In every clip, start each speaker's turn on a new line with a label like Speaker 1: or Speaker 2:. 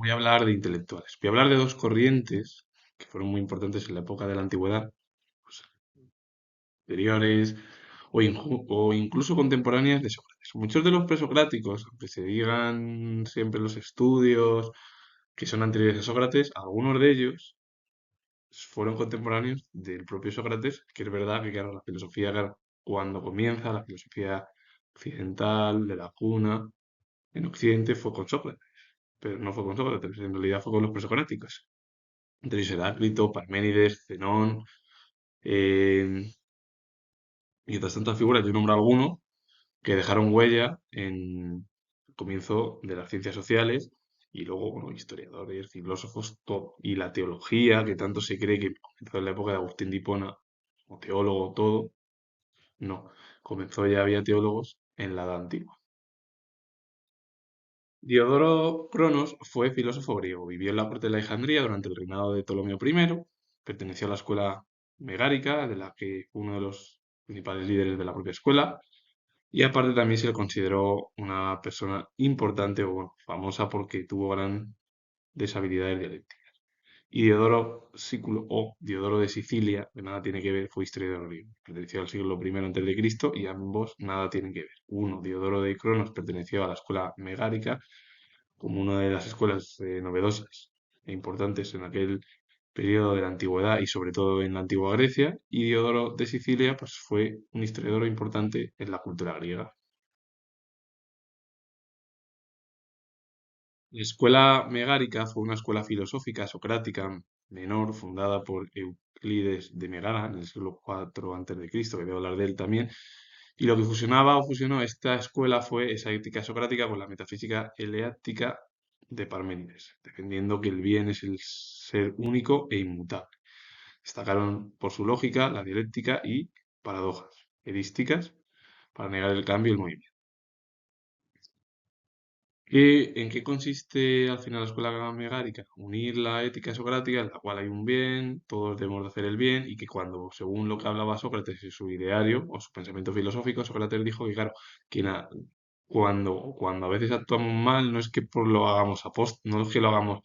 Speaker 1: voy a hablar de intelectuales. Voy a hablar de dos corrientes que fueron muy importantes en la época de la antigüedad, pues, anteriores o incluso contemporáneas de Sócrates. Muchos de los presocráticos, aunque se digan siempre en los estudios que son anteriores a Sócrates, algunos de ellos fueron contemporáneos del propio Sócrates, que es verdad que claro, la filosofía, claro, cuando comienza la filosofía occidental, de la cuna, en Occidente fue con Sócrates, pero no fue con Sócrates, en realidad fue con los presocráticos. Entre ellos Heráclito, Parménides, Zenón, eh, y otras tantas figuras, yo nombro algunos, que dejaron huella en el comienzo de las ciencias sociales y luego, bueno, historiadores, filósofos, todo. Y la teología, que tanto se cree que comenzó en la época de Agustín de Hipona, como teólogo, todo, no. Comenzó ya, había teólogos en la Edad Antigua. Diodoro Cronos fue filósofo griego. Vivió en la corte de Alejandría durante el reinado de Ptolomeo I. Perteneció a la escuela megárica, de la que fue uno de los principales líderes de la propia escuela. Y aparte también se le consideró una persona importante o bueno, famosa porque tuvo grandes habilidades dialécticas. Y Diodoro Sículo o Diodoro de Sicilia, que nada tiene que ver, fue historiador griego. Perteneció al siglo I antes de Cristo y ambos nada tienen que ver. Uno, Diodoro de Cronos, perteneció a la escuela megárica como una de las escuelas novedosas e importantes en aquel periodo de la antigüedad y sobre todo en la antigua Grecia, y Diodoro de Sicilia pues, fue un historiador importante en la cultura griega. La escuela megárica fue una escuela filosófica socrática menor fundada por Euclides de Megara en el siglo IV antes de Cristo, que voy a hablar de él también. Y lo que fusionaba o fusionó esta escuela fue esa ética socrática con la metafísica eleática de Parménides, defendiendo que el bien es el ser único e inmutable. Destacaron por su lógica, la dialéctica y paradojas erísticas para negar el cambio y el movimiento. ¿En qué consiste al final la escuela megárica? Unir la ética socrática, en la cual hay un bien, todos debemos de hacer el bien, y que cuando, según lo que hablaba Sócrates en su ideario o su pensamiento filosófico, Sócrates dijo que, claro, que cuando a veces actuamos mal, no es que lo hagamos no es que lo hagamos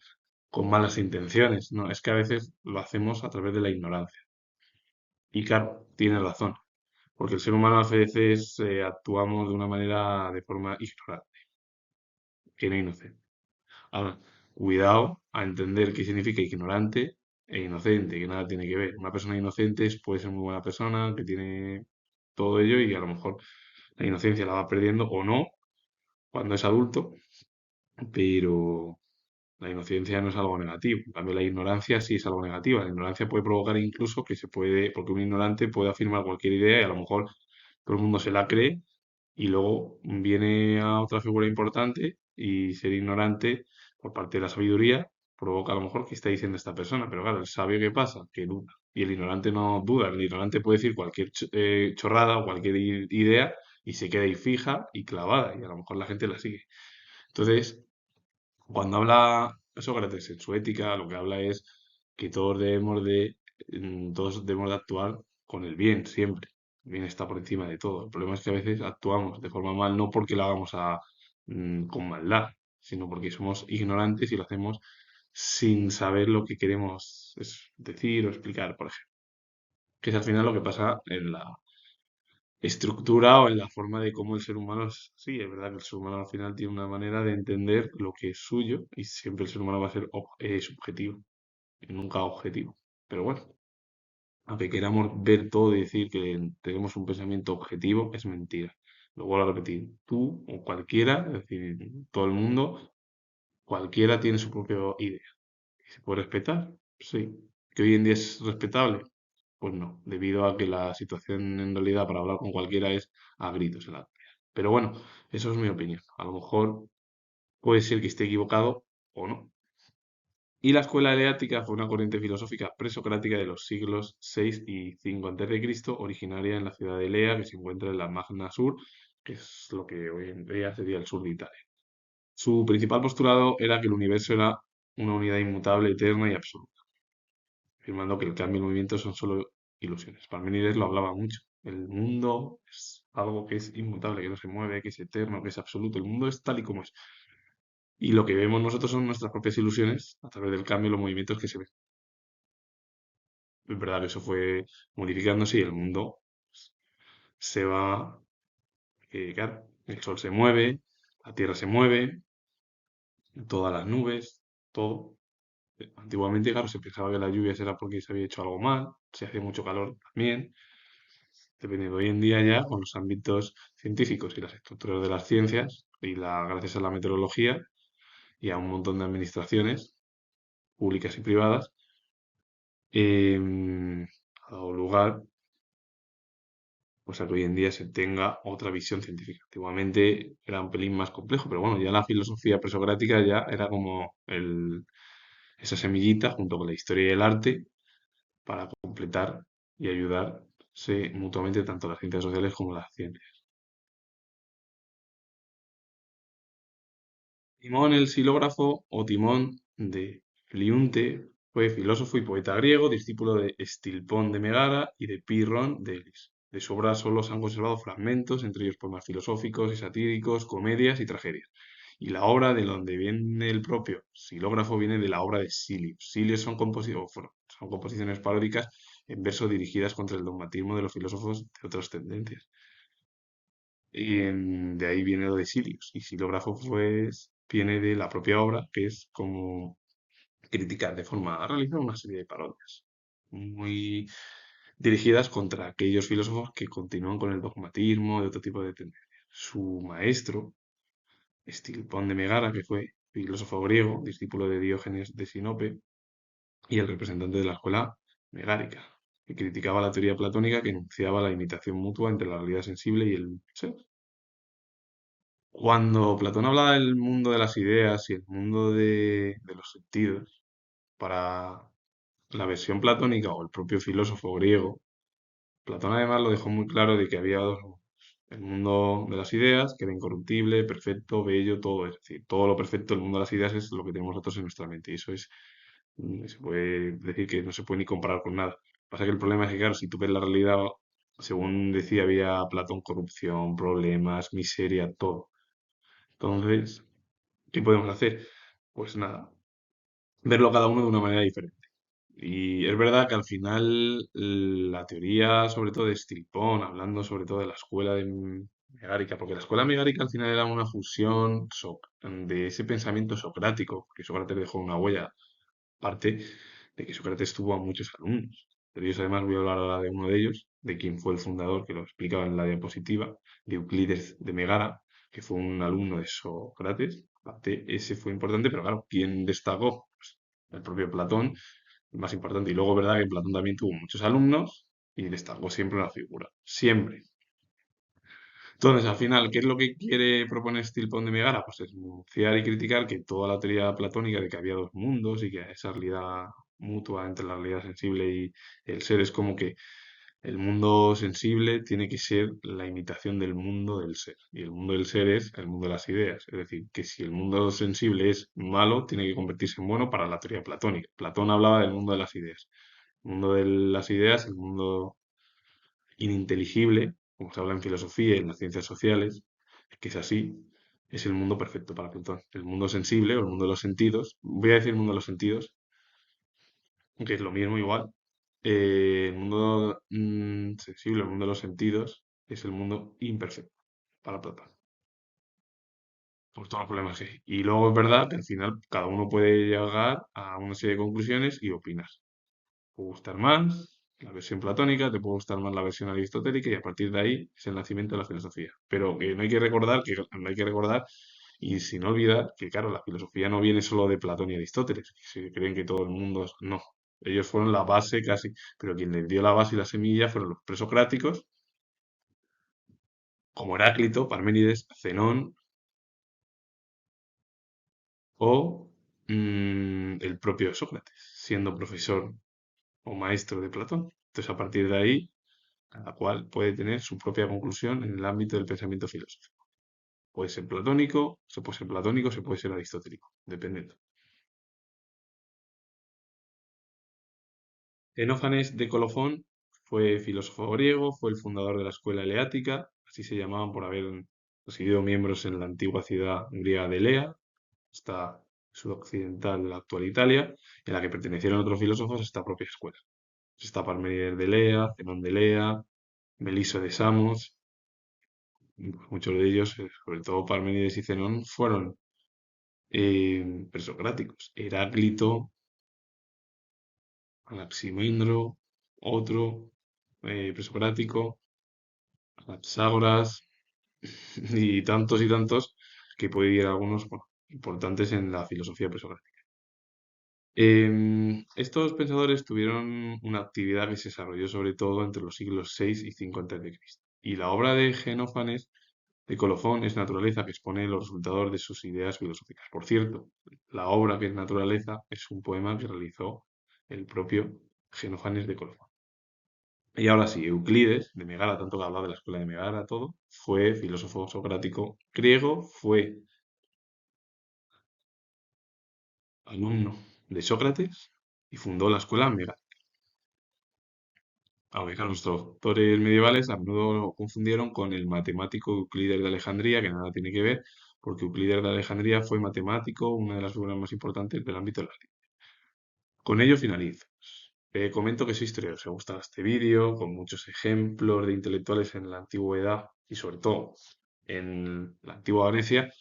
Speaker 1: con malas intenciones, no, es que a veces lo hacemos a través de la ignorancia. Y claro, tiene razón, porque el ser humano a veces actuamos de una manera, de forma ignorante, que no inocente. Ahora, cuidado a entender qué significa ignorante e inocente, que nada tiene que ver. Una persona inocente puede ser muy buena persona, que tiene todo ello y a lo mejor la inocencia la va perdiendo o no cuando es adulto, pero la inocencia no es algo negativo. En cambio, la ignorancia sí es algo negativo. La ignorancia puede provocar incluso que se puede, porque un ignorante puede afirmar cualquier idea y a lo mejor todo el mundo se la cree y luego viene a otra figura importante y ser ignorante por parte de la sabiduría provoca a lo mejor que está diciendo esta persona, pero claro, el sabio ¿qué pasa? Que duda. Y el ignorante no duda, el ignorante puede decir cualquier chorrada o cualquier idea y se queda ahí fija y clavada y a lo mejor la gente la sigue. Entonces, cuando habla Sócrates en su ética, lo que habla es que todos debemos de actuar con el bien siempre. El bien está por encima de todo. El problema es que a veces actuamos de forma mal, no porque lo hagamos con maldad, sino porque somos ignorantes y lo hacemos sin saber lo que queremos decir o explicar, por ejemplo. Que es al final lo que pasa en la estructura o en la forma de cómo el ser humano es. Sí, es verdad que el ser humano al final tiene una manera de entender lo que es suyo y siempre el ser humano va a ser subjetivo y nunca objetivo. Pero bueno, aunque queramos ver todo y decir que tenemos un pensamiento objetivo, es mentira. Lo vuelvo a repetir, tú o cualquiera, es decir, todo el mundo, cualquiera tiene su propia idea. ¿Y se puede respetar? Sí. ¿Que hoy en día es respetable? Pues no, debido a que la situación en realidad para hablar con cualquiera es a gritos en la calle. Pero bueno, eso es mi opinión. A lo mejor puede ser que esté equivocado o no. Y la escuela eleática fue una corriente filosófica presocrática de los siglos VI y V antes de Cristo, originaria en la ciudad de Elea, que se encuentra en la Magna Sur, que es lo que hoy en día sería el sur de Italia. Su principal postulado era que el universo era una unidad inmutable, eterna y absoluta, afirmando que el cambio y el movimiento son solo ilusiones. Parménides lo hablaba mucho. El mundo es algo que es inmutable, que no se mueve, que es eterno, que es absoluto. El mundo es tal y como es. Y lo que vemos nosotros son nuestras propias ilusiones a través del cambio y los movimientos que se ven. Es verdad que eso fue modificándose y el mundo se va, claro, el sol se mueve, la tierra se mueve, todas las nubes, todo. Antiguamente, claro, se pensaba que las lluvias era porque se había hecho algo mal, se hace mucho calor también. Dependiendo hoy en día ya, con los ámbitos científicos y las estructuras de las ciencias, gracias a la meteorología y a un montón de administraciones públicas y privadas, ha dado lugar pues, a que hoy en día se tenga otra visión científica. Antiguamente era un pelín más complejo, pero bueno, ya la filosofía presocrática ya era como esa semillita junto con la historia y el arte para completar y ayudarse mutuamente tanto las ciencias sociales como las ciencias. Timón el silógrafo o Timón de Cliunte fue filósofo y poeta griego, discípulo de Estilpón de Megara y de Pirrón de Elis. De su obra solo se han conservado fragmentos, entre ellos poemas filosóficos y satíricos, comedias y tragedias. Y la obra de donde viene el propio silógrafo viene de la obra de Silius. Silius son composiciones paródicas en verso dirigidas contra el dogmatismo de los filósofos de otras tendencias. Y de ahí viene lo de Silius. Y silógrafo, pues, viene de la propia obra, que es como criticar de forma, realizar una serie de parodias muy dirigidas contra aquellos filósofos que continúan con el dogmatismo de otro tipo de tendencias. Su maestro, Estilpón de Megara, que fue filósofo griego, discípulo de Diógenes de Sinope, y el representante de la escuela megárica, que criticaba la teoría platónica que enunciaba la imitación mutua entre la realidad sensible y el ser. Cuando Platón hablaba del mundo de las ideas y el mundo de los sentidos, para la versión platónica o el propio filósofo griego, Platón además lo dejó muy claro de que había dos mundos. El mundo de las ideas, que era incorruptible, perfecto, bello, todo. Es decir, todo lo perfecto del mundo de las ideas es lo que tenemos nosotros en nuestra mente. Y eso es, se puede decir que no se puede ni comparar con nada. Pasa que el problema es que, claro, si tú ves la realidad, según decía, había Platón corrupción, problemas, miseria, todo. Entonces, ¿qué podemos hacer? Pues nada, verlo cada uno de una manera diferente. Y es verdad que al final la teoría, sobre todo de Stilpón, hablando sobre todo de la escuela megárica, porque la escuela megárica al final era una fusión de ese pensamiento socrático, que Sócrates dejó una huella, aparte de que Sócrates tuvo a muchos alumnos. De ellos además voy a hablar ahora de uno de ellos, de quien fue el fundador, que lo explicaba en la diapositiva, de Euclides de Megara, que fue un alumno de Sócrates. Aparte, ese fue importante, pero claro, ¿quién destacó? Pues el propio Platón, el más importante. Y luego, verdad que Platón también tuvo muchos alumnos y destacó siempre la figura. Siempre. Entonces, al final, ¿qué es lo que quiere proponer Stilpon de Megara? Pues es denunciar y criticar que toda la teoría platónica de que había dos mundos y que esa realidad mutua entre la realidad sensible y el ser es como que el mundo sensible tiene que ser la imitación del mundo del ser. Y el mundo del ser es el mundo de las ideas. Es decir, que si el mundo sensible es malo, tiene que convertirse en bueno para la teoría platónica. Platón hablaba del mundo de las ideas. El mundo de las ideas, el mundo ininteligible, como se habla en filosofía y en las ciencias sociales, que es así, es el mundo perfecto para Platón. El mundo sensible o el mundo de los sentidos, voy a decir el mundo de los sentidos, que es lo mismo igual. El mundo sensible, el mundo de los sentidos, es el mundo imperfecto para Platón. Por todos los problemas que hay. Y luego es verdad que al final cada uno puede llegar a una serie de conclusiones y opinar. Puede gustar más la versión platónica, te puede gustar más la versión aristotélica y a partir de ahí es el nacimiento de la filosofía. Pero no hay que recordar no hay que recordar y sin olvidar que claro, la filosofía no viene solo de Platón y Aristóteles, que se creen que todo el mundo no. Ellos fueron la base casi, pero quien les dio la base y la semilla fueron los presocráticos, como Heráclito, Parménides, Zenón o el propio Sócrates, siendo profesor o maestro de Platón. Entonces, a partir de ahí, cada cual puede tener su propia conclusión en el ámbito del pensamiento filosófico. Puede ser platónico, se puede ser platónico, se puede ser aristotélico, dependiendo. Enófanes de Colofón fue filósofo griego, fue el fundador de la escuela eleática, así se llamaban por haber sido miembros en la antigua ciudad griega de Elea, costa sudoccidental de la actual Italia, en la que pertenecieron otros filósofos a esta propia escuela. Está Parménides de Lea, Zenón de Lea, Meliso de Samos, y, pues, muchos de ellos, sobre todo Parménides y Zenón, fueron presocráticos. Heráclito, Anaximandro, otro presocrático, Anaxágoras y tantos que puede ir algunos, bueno, importantes en la filosofía presocrática. Estos pensadores tuvieron una actividad que se desarrolló sobre todo entre los siglos 6 y 5 a.C. Y la obra de Genófanes de Colofón es Naturaleza, que expone los resultados de sus ideas filosóficas. Por cierto, la obra que es Naturaleza es un poema que realizó el propio Genófanes de Colofón. Y ahora sí, Euclides, de Megara, tanto que hablaba de la escuela de Megara, todo, fue filósofo socrático griego, fue alumno de Sócrates y fundó la escuela Megara. Aunque claro, los traductores medievales a menudo lo confundieron con el matemático Euclides de Alejandría, que nada tiene que ver, porque Euclides de Alejandría fue matemático, una de las figuras más importantes del ámbito de la ciencia. Con ello finalizo. Comento que soy historiador. Si os gusta este vídeo, con muchos ejemplos de intelectuales en la antigüedad y sobre todo en la antigua Grecia,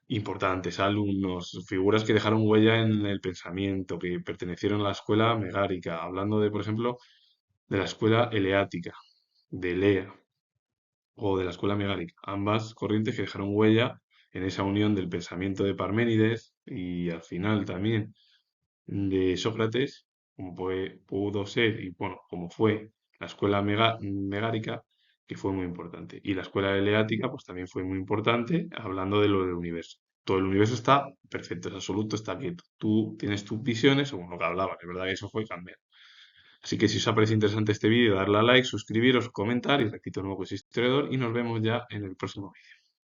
Speaker 1: importantes, alumnos, figuras que dejaron huella en el pensamiento, que pertenecieron a la escuela megárica, hablando de, por ejemplo, de la escuela eleática, de Lea o de la escuela megárica, ambas corrientes que dejaron huella en esa unión del pensamiento de Parménides y al final también de Sócrates, como pudo ser y bueno, como fue la escuela megárica, que fue muy importante. Y la escuela eleática, pues también fue muy importante, hablando de lo del universo. Todo el universo está perfecto, es absoluto, está quieto. Tú tienes tus visiones, según lo que hablaban, es verdad que eso fue cambiar. Así que si os ha parecido interesante este vídeo, darle a like, suscribiros, comentar y repito de nuevo que soy historiador y nos vemos ya en el próximo vídeo.